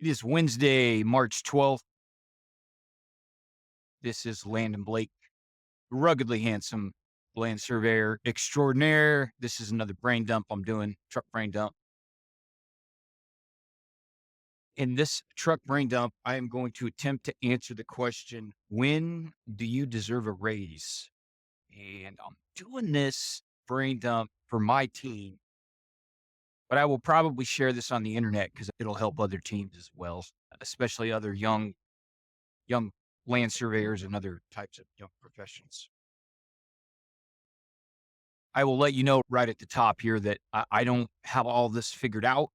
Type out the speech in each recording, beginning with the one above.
It is Wednesday, March 12th. This is Landon Blake, ruggedly handsome land surveyor extraordinaire. This is another brain dump I'm doing, truck brain dump. In this truck brain dump, I am going to attempt to answer the question, when do you deserve a raise? And I'm doing this brain dump for my team, but I will probably share this on the internet because it'll help other teams as well, especially other young land surveyors and other types of young professions. I will let you know right at the top here that I don't have all this figured out.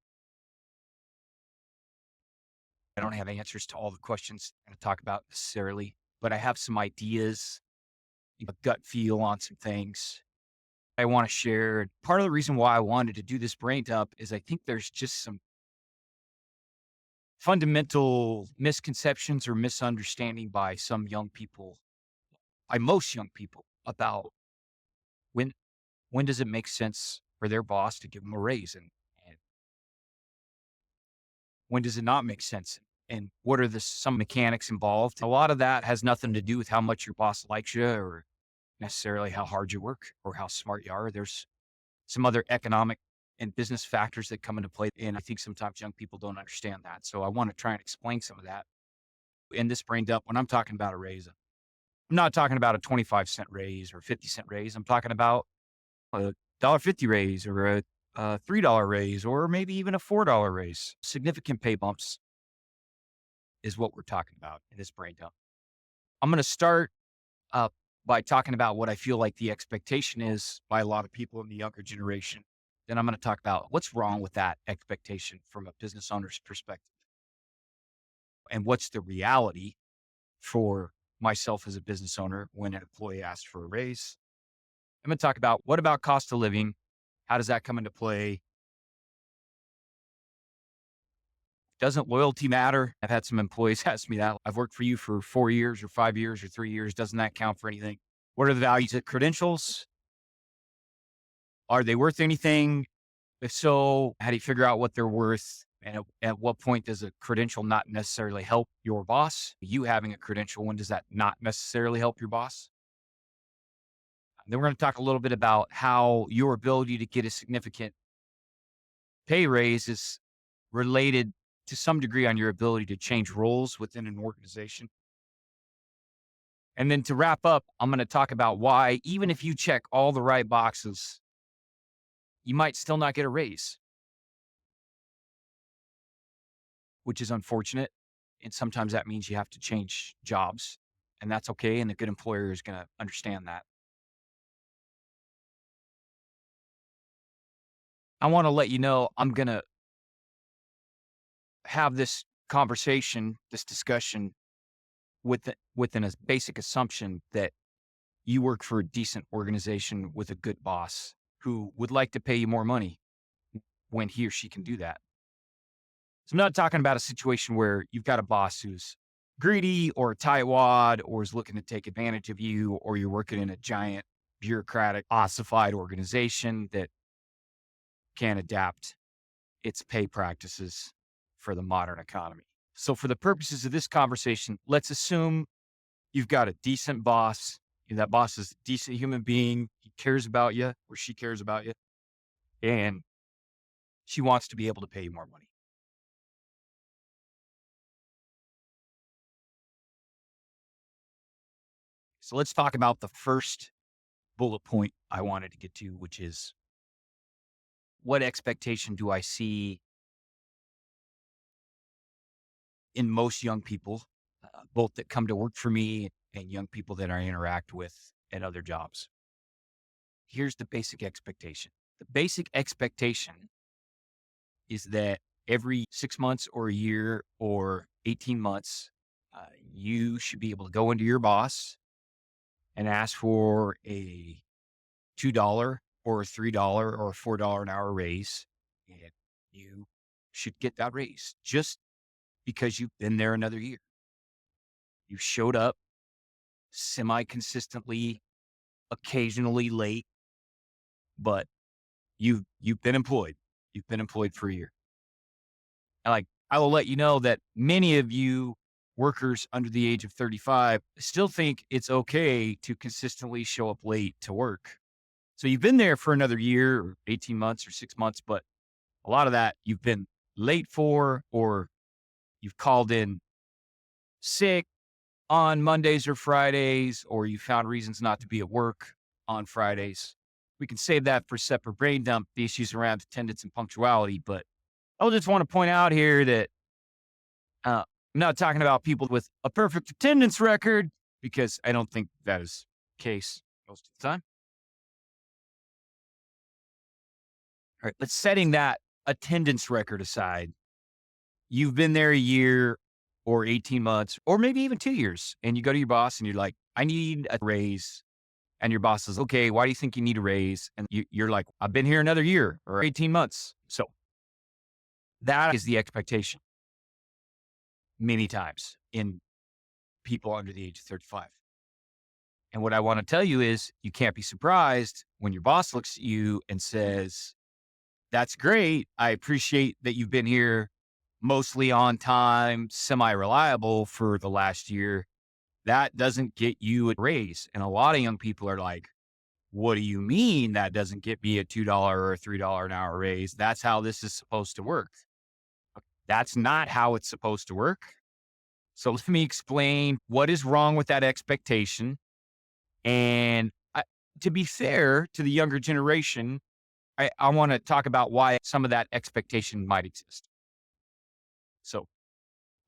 I don't have answers to all the questions I'm going to talk about necessarily, but I have some ideas, a gut feel on some things I want to share. Part of the reason why I wanted to do this brain dump is I think there's just some fundamental misconceptions or misunderstanding by some young people, by most young people, about when when does it make sense for their boss to give them a raise, and when does it not make sense? And what are some mechanics involved? A lot of that has nothing to do with how much your boss likes you or necessarily how hard you work or how smart you are. There's some other economic and business factors that come into play. And I think sometimes young people don't understand that. So I want to try and explain some of that in this brain dump. When I'm talking about a raise, I'm not talking about a 25-cent raise or 50-cent raise. I'm talking about a $1.50 raise or a $3 raise or maybe even a $4 raise. Significant pay bumps is what we're talking about in this brain dump. I'm going to start uh, by talking about what I feel like the expectation is by a lot of people in the younger generation. Then I'm going to talk about what's wrong with that expectation from a business owner's perspective and what's the reality for myself as a business owner when an employee asks for a raise. I'm going to talk about what about cost of living? How does that come into play? Doesn't loyalty matter? I've had some employees ask me that. I've worked for you for 4 years or 5 years or 3 years. Doesn't that count for anything? What are the values of credentials? Are they worth anything? If so, how do you figure out what they're worth? And at what point does a credential not necessarily help your boss? You having a credential, when does that not necessarily help your boss? And then we're going to talk a little bit about how your ability to get a significant pay raise is related to some degree on your ability to change roles within an organization. And then to wrap up, I'm going to talk about why, even if you check all the right boxes, you might still not get a raise, which is unfortunate. And sometimes that means you have to change jobs, and that's okay. And a good employer is going to understand that. I want to let you know I'm going to have this conversation, this discussion within a basic assumption that you work for a decent organization with a good boss who would like to pay you more money when he or she can do that. So I'm not talking about a situation where you've got a boss who's greedy or a tightwad or is looking to take advantage of you, or you're working in a giant bureaucratic ossified organization that can't adapt its pay practices for the modern economy. So for the purposes of this conversation, let's assume you've got a decent boss, and that boss is a decent human being. He cares about you, or she cares about you, and she wants to be able to pay you more money. So let's talk about the first bullet point I wanted to get to, which is, what expectation do I see in most young people, both that come to work for me and young people that I interact with at other jobs? Here's the basic expectation. The basic expectation is that every 6 months or a year or 18 months, you should be able to go into your boss and ask for a $2 or a $3 or a $4 an hour raise. And you should get that raise just because you've been there another year. You showed up semi consistently, occasionally late, but you've been employed. You've been employed for a year. And like, I will let you know that many of you workers under the age of 35 still think it's okay to consistently show up late to work. So you've been there for another year or 18 months or 6 months, but a lot of that you've been late for, or you've called in sick on Mondays or Fridays, or you found reasons not to be at work on Fridays. We can save that for separate brain dump, the issues around attendance and punctuality. But I just want to point out here that I'm not talking about people with a perfect attendance record, because I don't think that is the case most of the time. All right, but setting that attendance record aside, you've been there a year or 18 months or maybe even 2 years, and you go to your boss and you're like, I need a raise. And your boss says, okay, why do you think you need a raise? And you're like, I've been here another year or 18 months. So that is the expectation many times in people under the age of 35. And what I want to tell you is you can't be surprised when your boss looks at you and says, that's great. I appreciate that you've been here mostly on time, semi reliable for the last year. That doesn't get you a raise. And a lot of young people are like, what do you mean that doesn't get me a $2 or a $3 an hour raise? That's how this is supposed to work. That's not how it's supposed to work. So let me explain what is wrong with that expectation. And to be fair to the younger generation, I want to talk about why some of that expectation might exist. So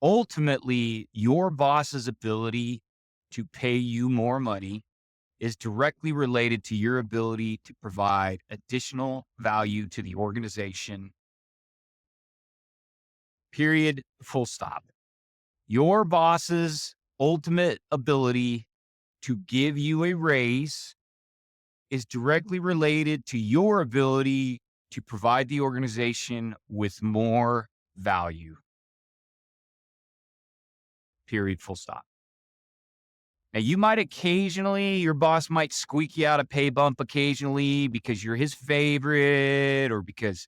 ultimately, your boss's ability to pay you more money is directly related to your ability to provide additional value to the organization. Period. Full stop. Your boss's ultimate ability to give you a raise is directly related to your ability to provide the organization with more value. Period. Full stop. Now, you might occasionally, your boss might squeak you out a pay bump occasionally because you're his favorite, or because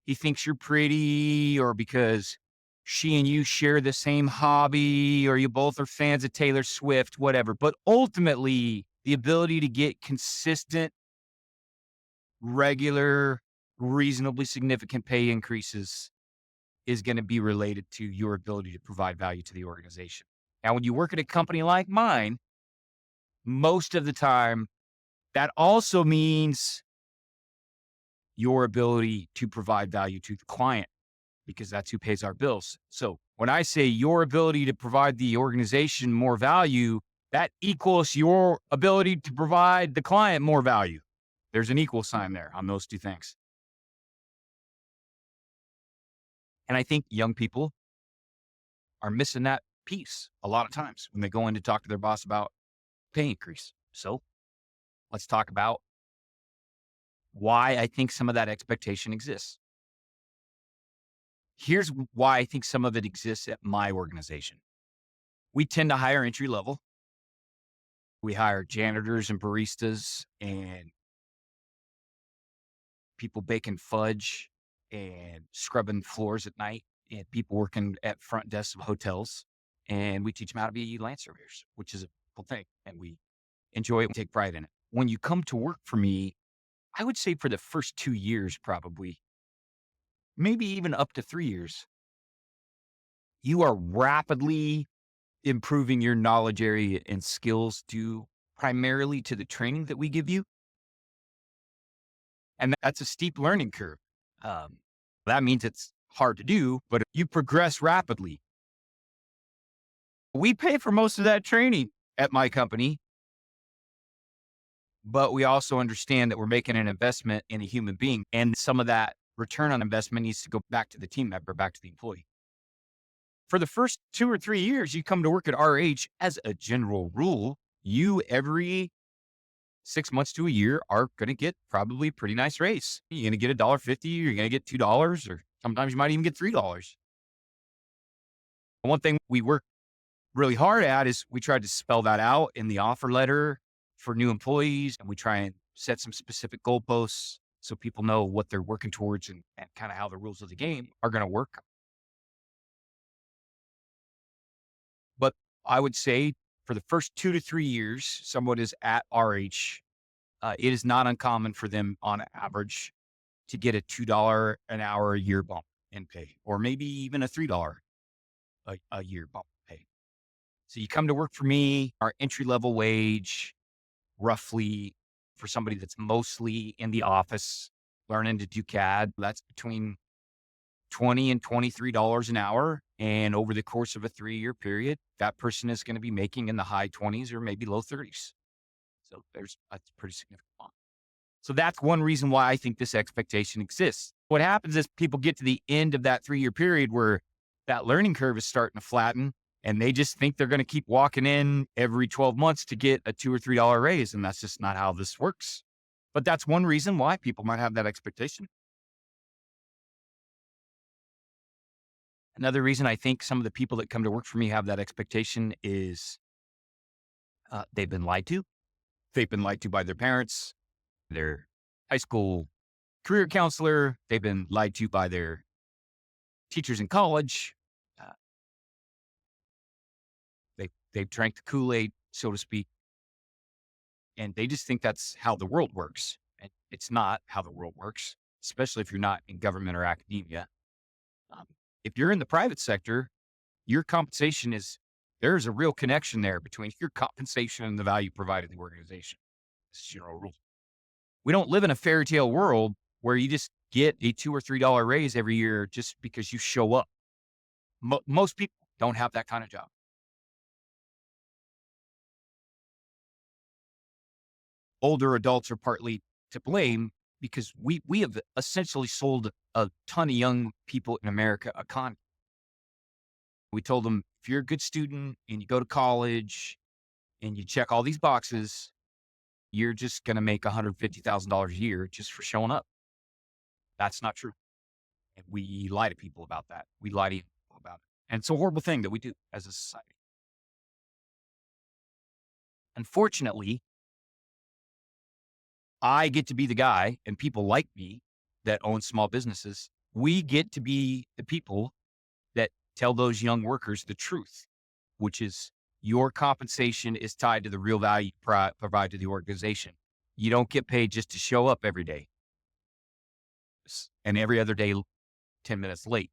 he thinks you're pretty, or because she and you share the same hobby, or you both are fans of Taylor Swift, whatever. But ultimately, the ability to get consistent, regular, reasonably significant pay increases is going to be related to your ability to provide value to the organization. Now, when you work at a company like mine, most of the time, that also means your ability to provide value to the client, because that's who pays our bills. So when I say your ability to provide the organization more value, that equals your ability to provide the client more value. There's an equal sign there on those two things. And I think young people are missing that piece a lot of times when they go in to talk to their boss about pay increase. So let's talk about why I think some of that expectation exists. Here's why I think some of it exists at my organization. We tend to hire entry level. We hire janitors and baristas and people baking fudge and scrubbing floors at night, and people working at front desks of hotels. And we teach them how to be land surveyors, which is a cool thing. And we enjoy it and take pride in it. When you come to work for me, I would say for the first 2 years, probably, maybe even up to 3 years, you are rapidly improving your knowledge area and skills due primarily to the training that we give you. And that's a steep learning curve. That means it's hard to do, but you progress rapidly. We pay for most of that training at my company, but we also understand that we're making an investment in a human being. And some of that return on investment needs to go back to the team member, back to the employee. For the first 2 or 3 years, you come to work at RH, as a general rule, you every 6 months to a year are going to get probably a pretty nice raise. You're going to get $1.50, you're going to get $2, or sometimes you might even get $3. One thing we work really hard at is we try to spell that out in the offer letter for new employees, and we try and set some specific goalposts so people know what they're working towards and kind of how the rules of the game are going to work. I would say for the first 2 to 3 years, someone is at our age, it is not uncommon for them on average to get a $2 an hour a year bump in pay, or maybe even a $3 a year bump in pay. So you come to work for me, our entry level wage, roughly for somebody that's mostly in the office learning to do CAD, that's between $20 and $23 an hour. And over the course of a 3-year period, that person is going to be making in the high 20s or maybe low 30s. So that's pretty significant. So that's one reason why I think this expectation exists. What happens is people get to the end of that 3-year period where that learning curve is starting to flatten, and they just think they're going to keep walking in every 12 months to get a $2 or $3 raise. And that's just not how this works. But that's one reason why people might have that expectation. Another reason I think some of the people that come to work for me have that expectation is they've been lied to. They've been lied to by their parents, their high school career counselor. They've been lied to by their teachers in college. Uh, they've drank the Kool-Aid, so to speak, and they just think that's how the world works. And it's not how the world works, especially if you're not in government or academia. Um, if you're in the private sector, your compensation there's a real connection there between your compensation and the value provided to the organization. It's general rule. We don't live in a fairy tale world where you just get a $2 or $3 raise every year just because you show up. Most people don't have that kind of job. Older adults are partly to blame because we have essentially sold a ton of young people in America a con. We told them, if you're a good student and you go to college and you check all these boxes, you're just going to make $150,000 a year just for showing up. That's not true. And we lie to people about that. We lie to people about it. And it's a horrible thing that we do as a society. Unfortunately, I get to be the guy, and people like me that own small businesses. We get to be the people that tell those young workers the truth, which is your compensation is tied to the real value you provide to the organization. You don't get paid just to show up every day and every other day 10 minutes late.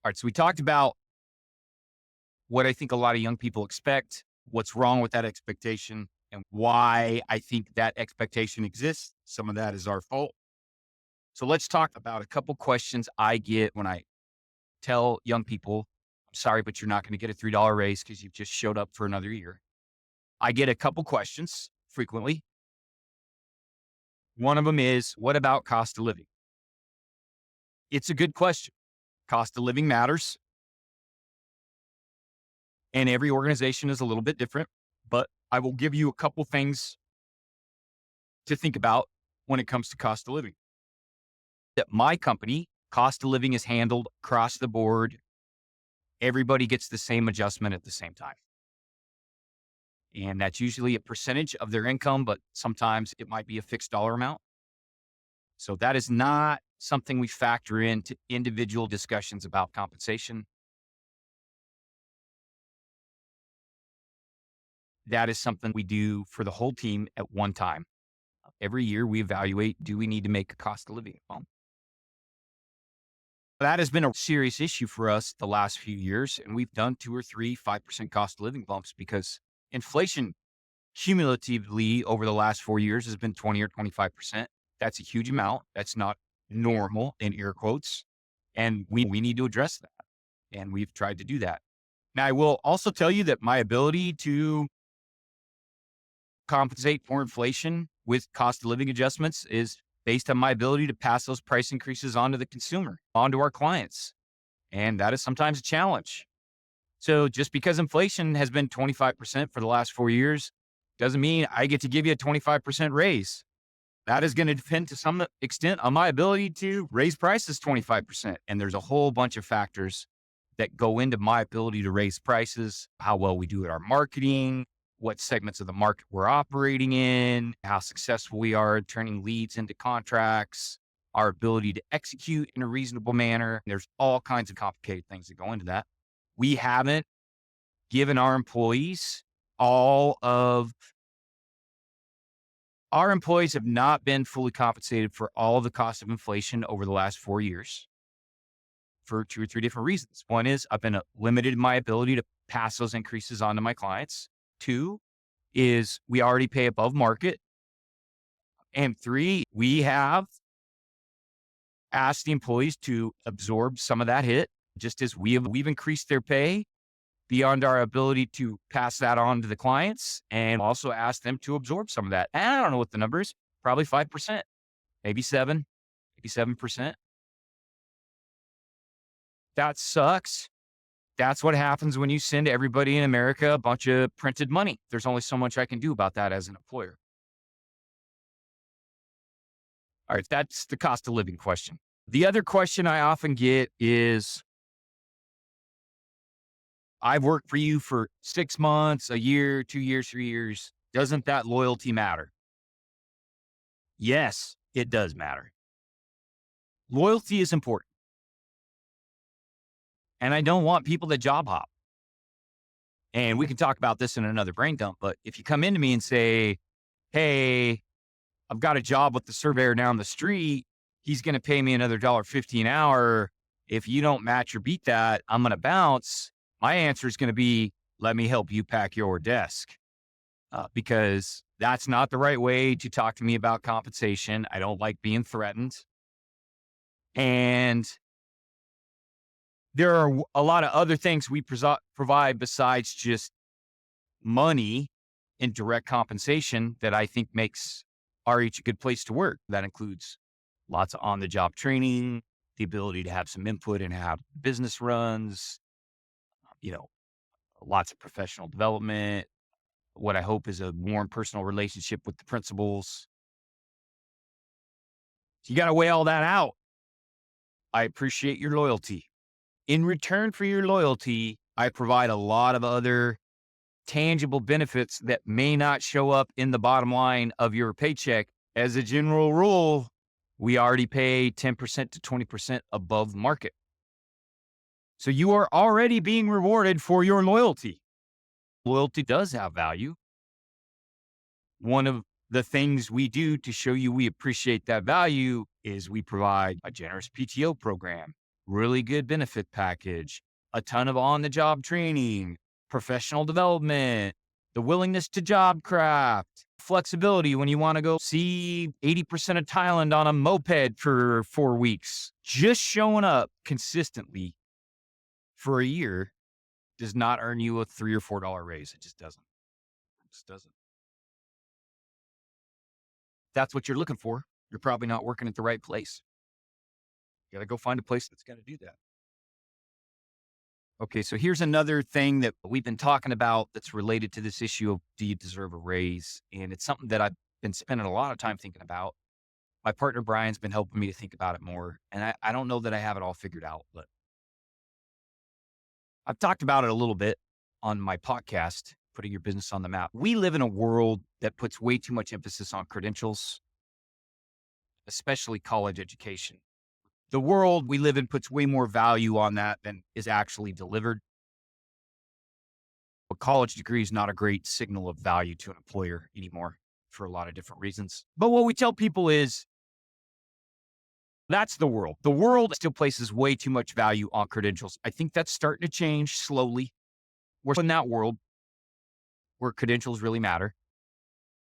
All right, so we talked about what I think a lot of young people expect, what's wrong with that expectation, and why I think that expectation exists. Some of that is our fault. So let's talk about a couple questions I get when I tell young people, I'm sorry, but you're not going to get a $3 raise because you've just showed up for another year. I get a couple questions frequently. One of them is, what about cost of living? It's a good question. Cost of living matters. And every organization is a little bit different, but I will give you a couple things to think about when it comes to cost of living. At my company, cost of living is handled across the board. Everybody gets the same adjustment at the same time. And that's usually a percentage of their income, but sometimes it might be a fixed dollar amount. So that is not something we factor into individual discussions about compensation. That is something we do for the whole team at one time. Every year we evaluate, do we need to make a cost of living bump? That has been a serious issue for us the last few years. And we've done 2 or 3, 5% cost of living bumps because inflation cumulatively over the last 4 years has been 20 or 25%. That's a huge amount. That's not normal in air quotes. And we need to address that. And we've tried to do that. Now, I will also tell you that my ability to compensate for inflation with cost of living adjustments is based on my ability to pass those price increases on to the consumer, onto our clients. And that is sometimes a challenge. So just because inflation has been 25% for the last 4 years doesn't mean I get to give you a 25% raise. That is going to depend to some extent on my ability to raise prices 25%. And there's a whole bunch of factors that go into my ability to raise prices, how well we do at our marketing, what segments of the market we're operating in, how successful we are at turning leads into contracts, our ability to execute in a reasonable manner. There's all kinds of complicated things that go into that. We haven't given all of our employees have not been fully compensated for all of the cost of inflation over the last 4 years for 2 or 3 different reasons. One is I've been limited in my ability to pass those increases on to my clients. Two is we already pay above market. And three, we have asked the employees to absorb some of that hit, just as we've increased their pay beyond our ability to pass that on to the clients, and also ask them to absorb some of that. And I don't know what the number is, probably 5%, maybe 7%. That sucks. That's what happens when you send everybody in America a bunch of printed money. There's only so much I can do about that as an employer. All right, that's the cost of living question. The other question I often get is, I've worked for you for 6 months, a year, 2 years, 3 years. Doesn't that loyalty matter? Yes, it does matter. Loyalty is important. And I don't want people to job hop. And we can talk about this in another brain dump, but if you come into me and say, hey, I've got a job with the surveyor down the street, he's going to pay me another $1.50 an hour. If you don't match or beat that, I'm going to bounce. My answer is going to be, let me help you pack your desk. Because that's not the right way to talk to me about compensation. I don't like being threatened. And there are a lot of other things we provide besides just money and direct compensation that I think makes RH a good place to work. That includes lots of on-the-job training, the ability to have some input in how business runs, lots of professional development, what I hope is a warm personal relationship with the principals. So you got to weigh all that out. I appreciate your loyalty. In return for your loyalty, I provide a lot of other tangible benefits that may not show up in the bottom line of your paycheck. As a general rule, we already pay 10% to 20% above market. So you are already being rewarded for your loyalty. Loyalty does have value. One of the things we do to show you we appreciate that value is we provide a generous PTO program, really good benefit package, a ton of on-the-job training, professional development, the willingness to job craft, flexibility when you want to go see 80% of Thailand on a moped for 4 weeks. Just showing up consistently for a year does not earn you a $3 or $4 raise. It just doesn't. It just doesn't. If that's what you're looking for, you're probably not working at the right place. You got to go find a place that's going to do that. Okay, so here's another thing that we've been talking about that's related to this issue of, do you deserve a raise? And it's something that I've been spending a lot of time thinking about. My partner Brian's been helping me to think about it more. And I don't know that I have it all figured out, but I've talked about it a little bit on my podcast, Putting Your Business on the Map. We live in a world that puts way too much emphasis on credentials, especially college education. The world we live in puts way more value on that than is actually delivered. A college degree is not a great signal of value to an employer anymore for a lot of different reasons. But what we tell people is, that's the world. The world still places way too much value on credentials. I think that's starting to change slowly. We're in that world where credentials really matter.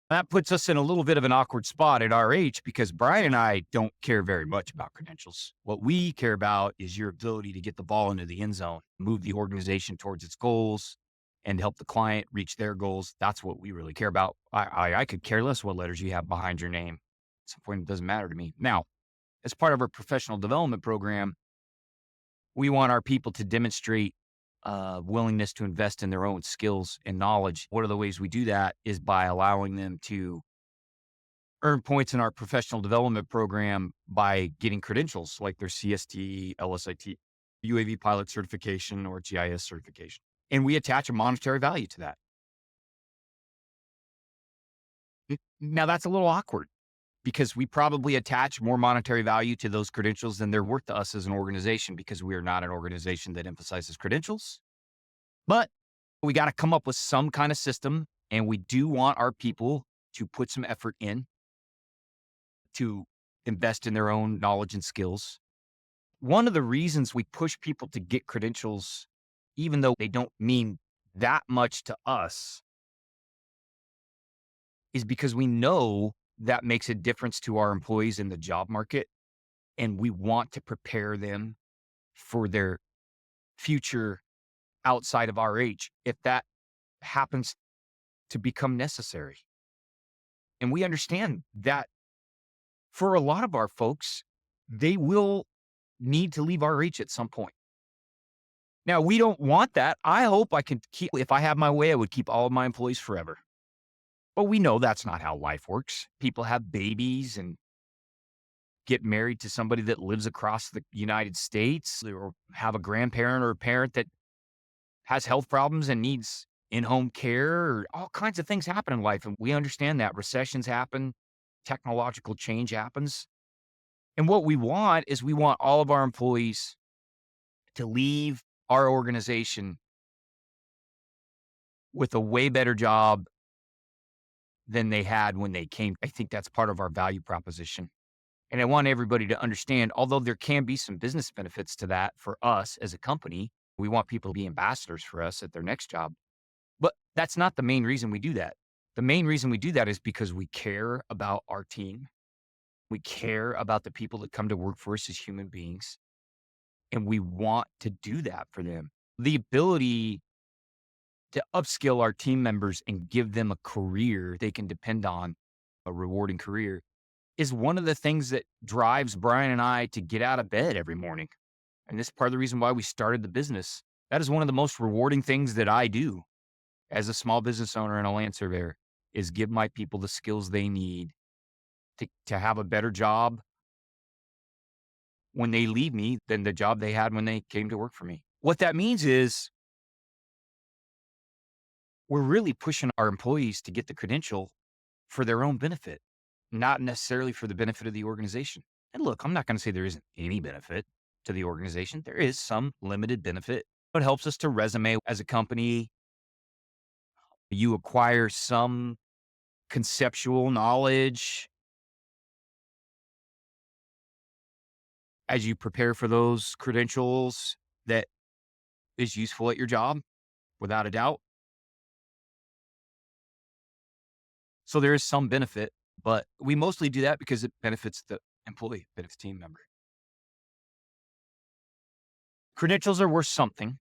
That puts us in a little bit of an awkward spot at RH because Brian and I don't care very much about credentials. What we care about is your ability to get the ball into the end zone, move the organization towards its goals, and help the client reach their goals. That's what we really care about. I could care less what letters you have behind your name. At some point, it doesn't matter to me. Now, as part of our professional development program, we want our people to demonstrate willingness to invest in their own skills and knowledge. One of the ways we do that is by allowing them to earn points in our professional development program by getting credentials like their CST, LSIT, UAV pilot certification, or GIS certification. And we attach a monetary value to that. Now, that's a little awkward. because we probably attach more monetary value to those credentials than they're worth to us as an organization because we are not an organization that emphasizes credentials. But we got to come up with some kind of system, and we do want our people to put some effort in to invest in their own knowledge and skills. One of the reasons we push people to get credentials, even though they don't mean that much to us, is because we know that makes a difference to our employees in the job market. And we want to prepare them for their future outside of RH if that happens to become necessary. And we understand that for a lot of our folks, they will need to leave RH at some point. Now, we don't want that. I hope I can keep, if I have my way, I would keep all of my employees forever. But we know that's not how life works. People have babies and get married to somebody that lives across the United States, or have a grandparent or a parent that has health problems and needs in-home care, or all kinds of things happen in life. And we understand that recessions happen, technological change happens. And what we want is we want all of our employees to leave our organization with a way better job than they had when they came. I think that's part of our value proposition. And I want everybody to understand, although there can be some business benefits to that for us as a company, we want people to be ambassadors for us at their next job. But that's not the main reason we do that. The main reason we do that is because we care about our team. We care about the people that come to work for us as human beings. And we want to do that for them. The ability to upskill our team members and give them a career they can depend on, a rewarding career, is one of the things that drives Brian and I to get out of bed every morning. And this is part of the reason why we started the business. That is one of the most rewarding things that I do as a small business owner and a land surveyor, is give my people the skills they need to have a better job when they leave me than the job they had when they came to work for me. What that means is we're really pushing our employees to get the credential for their own benefit, not necessarily for the benefit of the organization. And look, I'm not going to say there isn't any benefit to the organization. There is some limited benefit. It helps us to resume as a company. You acquire some conceptual knowledge as you prepare for those credentials that is useful at your job, without a doubt. So there is some benefit, but we mostly do that because it benefits the employee, benefits the team member. Credentials are worth something,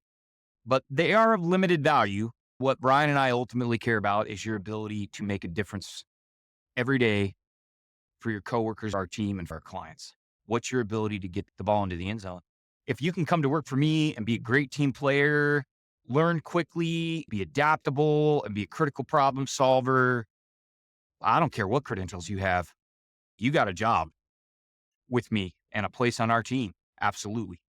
but they are of limited value. What Brian and I ultimately care about is your ability to make a difference every day for your coworkers, our team, and for our clients. What's your ability to get the ball into the end zone? If you can come to work for me and be a great team player, learn quickly, be adaptable, and be a critical problem solver, I don't care what credentials you have. You got a job with me and a place on our team. Absolutely.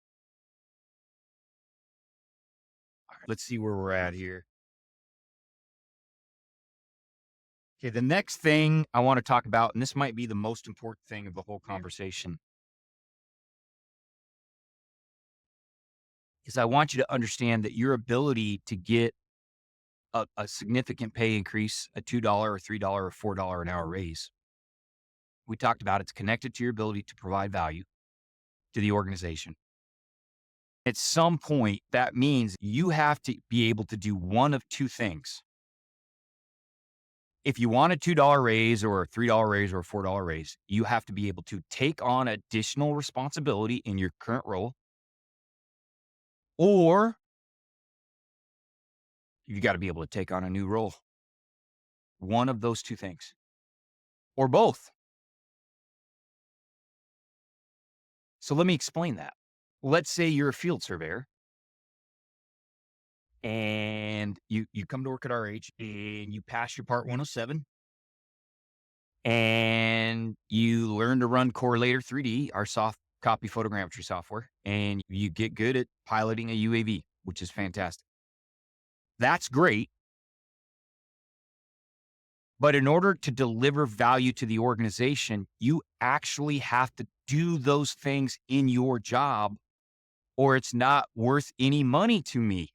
All right, let's see where we're at here. Okay, the next thing I want to talk about, and this might be the most important thing of the whole conversation, is I want you to understand that your ability to get a significant pay increase, a $2 or $3 or $4 an hour raise, we talked about it's connected to your ability to provide value to the organization. At some point, that means you have to be able to do one of two things. If you want a $2 raise or a $3 raise or a $4 raise, you have to be able to take on additional responsibility in your current role, or you got to be able to take on a new role. One of those two things, or both. So let me explain that. Let's say you're a field surveyor and you come to work at RH and you pass your Part 107 and you learn to run Correlator 3D, our soft copy photogrammetry software, and you get good at piloting a UAV, which is fantastic. That's great. But in order to deliver value to the organization, you actually have to do those things in your job, or it's not worth any money to me.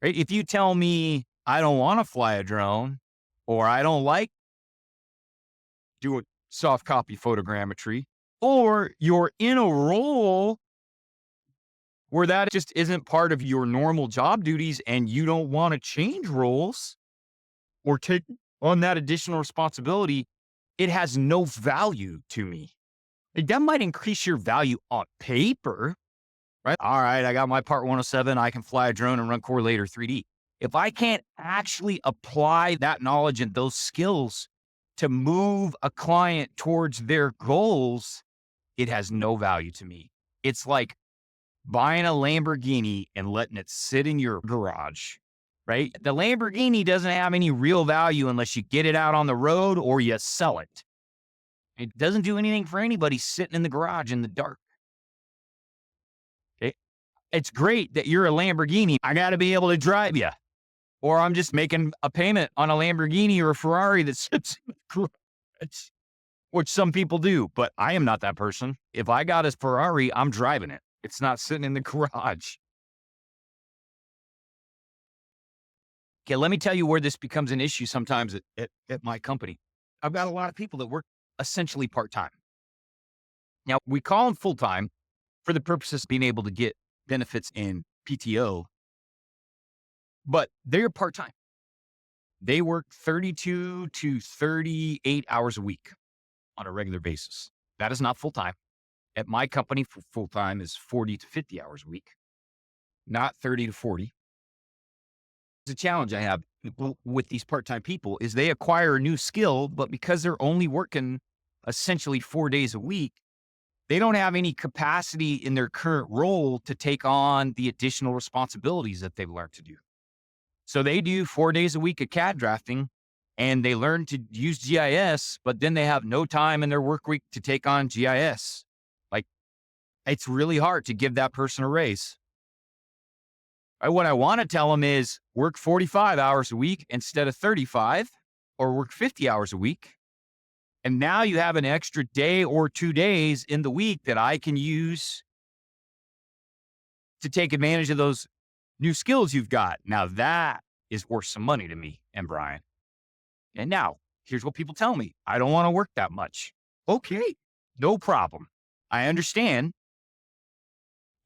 Right? If you tell me I don't want to fly a drone, or I don't like doing soft copy photogrammetry, or you're in a role where that just isn't part of your normal job duties and you don't want to change roles or take on that additional responsibility, it has no value to me. Like, that might increase your value on paper, right? All right, I got my Part 107. I can fly a drone and run Correlator 3D. If I can't actually apply that knowledge and those skills to move a client towards their goals, it has no value to me. It's like buying a Lamborghini and letting it sit in your garage, right? The Lamborghini doesn't have any real value unless you get it out on the road or you sell it. It doesn't do anything for anybody sitting in the garage in the dark. Okay? It's great that you're a Lamborghini. I got to be able to drive you. Or I'm just making a payment on a Lamborghini or a Ferrari that sits in the garage, which some people do, but I am not that person. If I got a Ferrari, I'm driving it. It's not sitting in the garage. Okay, let me tell you where this becomes an issue sometimes at my company. I've got a lot of people that work essentially part-time. Now, we call them full-time for the purposes of being able to get benefits in PTO, but they're part-time. They work 32 to 38 hours a week on a regular basis. That is not full-time. At my company, full-time is 40 to 50 hours a week, not 30 to 40. The challenge I have with these part-time people is they acquire a new skill, but because they're only working essentially 4 days a week, they don't have any capacity in their current role to take on the additional responsibilities that they've learned to do. So they do 4 days a week of CAD drafting and they learn to use GIS, but then they have no time in their work week to take on GIS. Like, it's really hard to give that person a raise. What I want to tell them is work 45 hours a week instead of 35, or work 50 hours a week. And now you have an extra day or 2 days in the week that I can use to take advantage of those new skills you've got. Now that is worth some money to me and Brian. And now here's what people tell me. I don't want to work that much. Okay, no problem. I understand.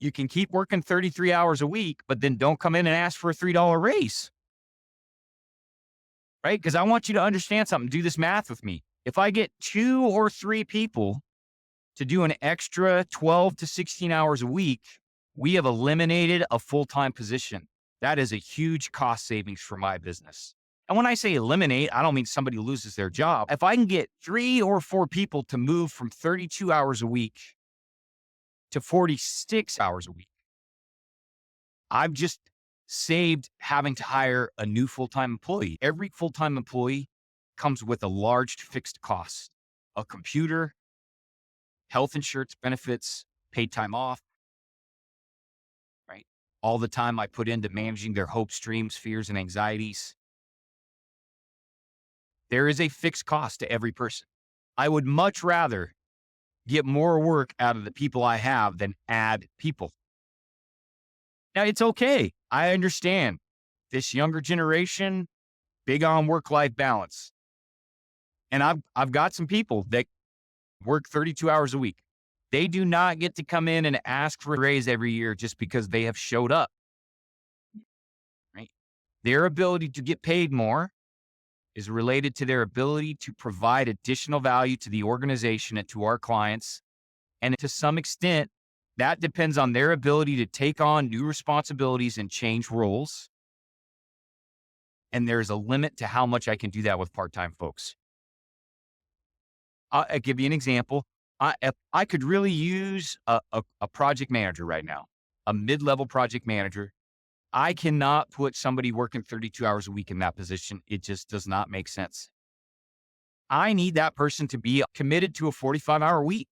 You can keep working 33 hours a week, but then don't come in and ask for a $3 raise. Right? Because I want you to understand something. Do this math with me. If I get 2 or 3 people to do an extra 12 to 16 hours a week, we have eliminated a full-time position. That is a huge cost savings for my business. And when I say eliminate, I don't mean somebody loses their job. If I can get 3 or 4 people to move from 32 hours a week to 46 hours a week, I've just saved having to hire a new full-time employee. Every full-time employee comes with a large fixed cost: a computer, health insurance benefits, paid time off, right? All the time I put into managing their hopes, dreams, fears, and anxieties. There is a fixed cost to every person. I would much rather get more work out of the people I have than add people. Now, it's okay. I understand this younger generation, big on work-life balance. And I've got some people that work 32 hours a week. They do not get to come in and ask for a raise every year just because they have showed up. Right? Their ability to get paid more is related to their ability to provide additional value to the organization and to our clients. And to some extent, that depends on their ability to take on new responsibilities and change roles. And there's a limit to how much I can do that with part-time folks. I'll give you an example. If I could really use a project manager right now, a mid-level project manager. I cannot put somebody working 32 hours a week in that position. It just does not make sense. I need that person to be committed to a 45-hour week,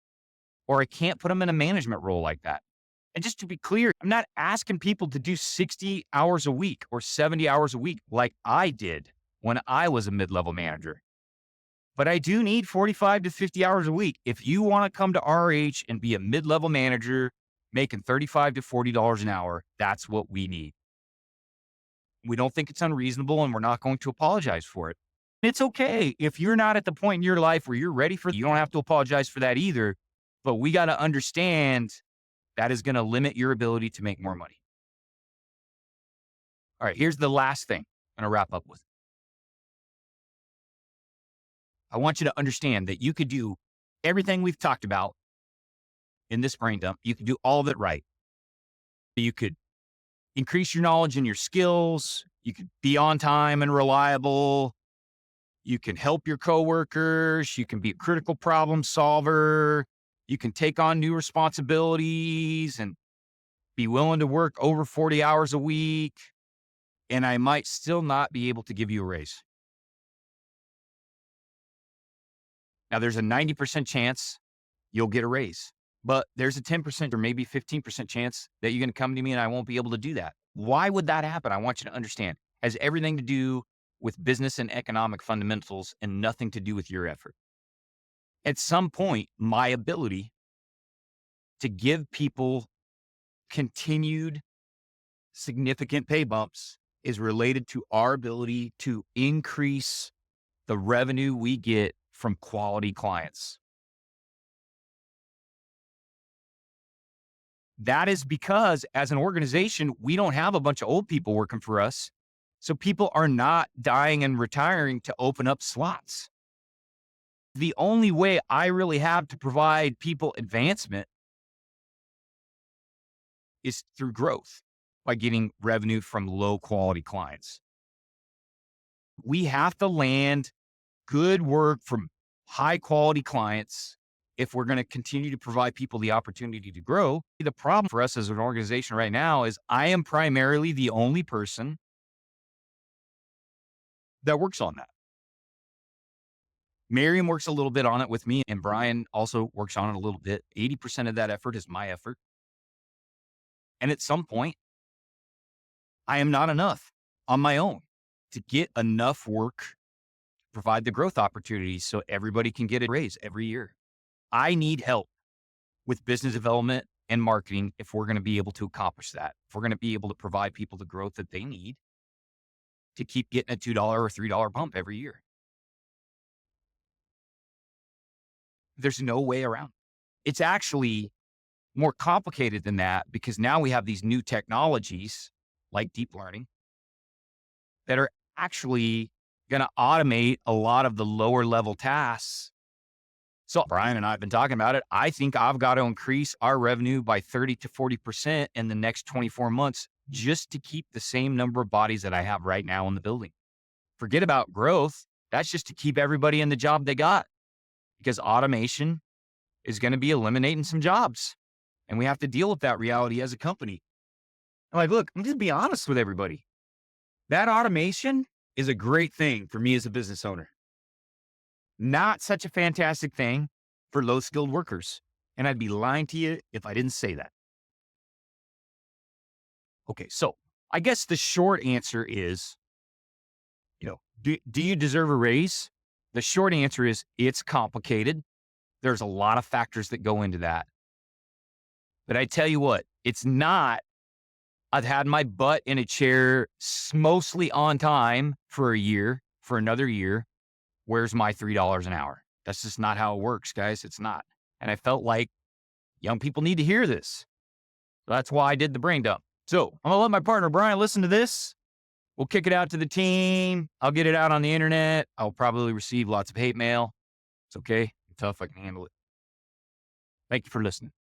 or I can't put them in a management role like that. And just to be clear, I'm not asking people to do 60 hours a week or 70 hours a week like I did when I was a mid-level manager. But I do need 45 to 50 hours a week. If you want to come to RH and be a mid-level manager making $35 to $40 an hour, that's what we need. We don't think it's unreasonable, and we're not going to apologize for it. It's okay if you're not at the point in your life where you're ready for it. You don't have to apologize for that either. But we got to understand that is going to limit your ability to make more money. All right, here's the last thing I'm going to wrap up with. I want you to understand that you could do everything we've talked about in this brain dump. You could do all of it right. You could increase your knowledge and your skills. You could be on time and reliable. You can help your coworkers. You can be a critical problem solver. You can take on new responsibilities and be willing to work over 40 hours a week. And I might still not be able to give you a raise. Now, there's a 90% chance you'll get a raise, but there's a 10% or maybe 15% chance that you're going to come to me and I won't be able to do that. Why would that happen? I want you to understand. It has everything to do with business and economic fundamentals and nothing to do with your effort. At some point, my ability to give people continued significant pay bumps is related to our ability to increase the revenue we get from quality clients. That is because as an organization, we don't have a bunch of old people working for us. So people are not dying and retiring to open up slots. The only way I really have to provide people advancement is through growth by getting revenue from low quality clients. We have to land good work from high quality clients if we're going to continue to provide people the opportunity to grow. The problem for us as an organization right now is I am primarily the only person that works on that. Miriam works a little bit on it with me, and Brian also works on it a little bit. 80% of that effort is my effort. And at some point, I am not enough on my own to get enough work to provide the growth opportunities so everybody can get a raise every year. I need help with business development and marketing if we're going to be able to accomplish that. If we're going to be able to provide people the growth that they need to keep getting a $2 or $3 bump every year. There's no way around it. It's actually more complicated than that because now we have these new technologies like deep learning that are actually going to automate a lot of the lower level tasks. So Brian and I have been talking about it. I think I've got to increase our revenue by 30 to 40% in the next 24 months just to keep the same number of bodies that I have right now in the building. Forget about growth. That's just to keep everybody in the job they got because automation is going to be eliminating some jobs. And we have to deal with that reality as a company. I'm like, look, I'm just be honest with everybody. That automation is a great thing for me as a business owner. Not such a fantastic thing for low-skilled workers. And I'd be lying to you if I didn't say that. Okay, so I guess the short answer is, do you deserve a raise? The short answer is it's complicated. There's a lot of factors that go into that. But I tell you what, it's not, I've had my butt in a chair mostly on time for another year. Where's my $3 an hour? That's just not how it works, guys. It's not. And I felt like young people need to hear this. So that's why I did the brain dump. So I'm going to let my partner, Brian, listen to this. We'll kick it out to the team. I'll get it out on the internet. I'll probably receive lots of hate mail. It's okay. I'm tough. I can handle it. Thank you for listening.